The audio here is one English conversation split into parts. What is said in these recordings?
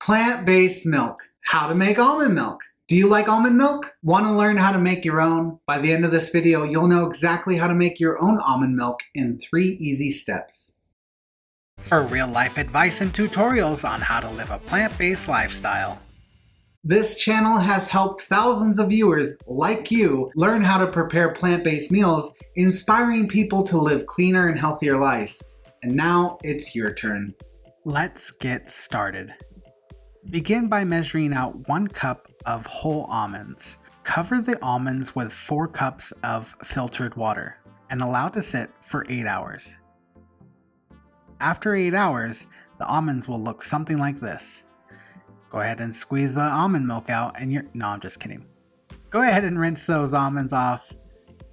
Plant-based milk. How to make almond milk. Do you like almond milk? Want to learn how to make your own? By the end of this video, you'll know exactly how to make your own almond milk in 3 easy steps. For real-life advice and tutorials on how to live a plant-based lifestyle. This channel has helped thousands of viewers like you learn how to prepare plant-based meals, inspiring people to live cleaner and healthier lives. And now it's your turn. Let's get started. Begin by measuring out 1 cup of whole almonds. Cover the almonds with 4 cups of filtered water and allow to sit for 8 hours. After 8 hours, the almonds will look something like this. Go ahead and squeeze the almond milk out and no, I'm just kidding. Go ahead and rinse those almonds off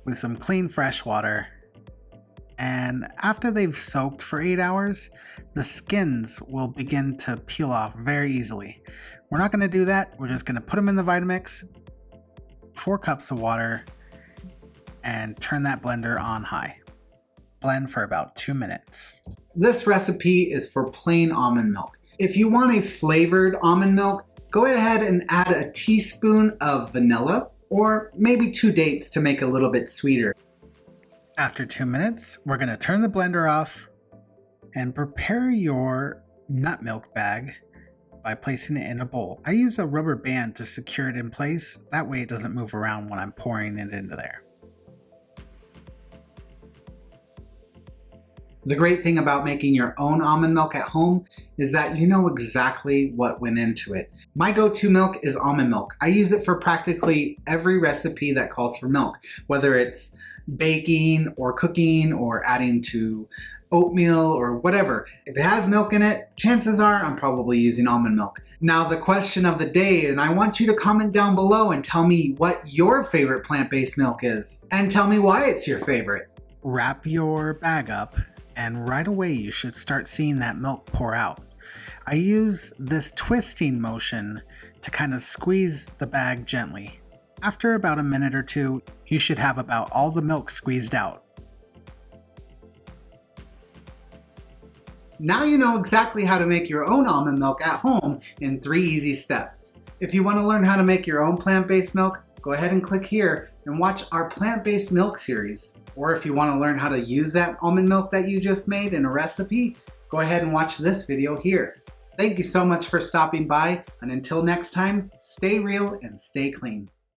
with some clean fresh water. And after they've soaked for 8 hours, the skins will begin to peel off very easily. We're not going to do that. We're just going to put them in the Vitamix, 4 cups of water, and turn that blender on high. Blend for about 2 minutes. This recipe is for plain almond milk. If you want a flavored almond milk, go ahead and add a teaspoon of vanilla or maybe 2 dates to make it a little bit sweeter. After 2 minutes, we're going to turn the blender off and prepare your nut milk bag by placing it in a bowl. I use a rubber band to secure it in place. That way it doesn't move around when I'm pouring it into there. The great thing about making your own almond milk at home is that you know exactly what went into it. My go-to milk is almond milk. I use it for practically every recipe that calls for milk, whether it's baking or cooking or adding to oatmeal or whatever. If it has milk in it, chances are I'm probably using almond milk. Now the question of the day, and I want you to comment down below and tell me what your favorite plant-based milk is, and tell me why it's your favorite. Wrap your bag up, and right away you should start seeing that milk pour out. I use this twisting motion to kind of squeeze the bag gently. After about a minute or 2, you should have about all the milk squeezed out. Now you know exactly how to make your own almond milk at home in 3 easy steps. If you want to learn how to make your own plant-based milk, go ahead and click here and watch our plant-based milk series. Or if you want to learn how to use that almond milk that you just made in a recipe, go ahead and watch this video here. Thank you so much for stopping by, and until next time, stay real and stay clean.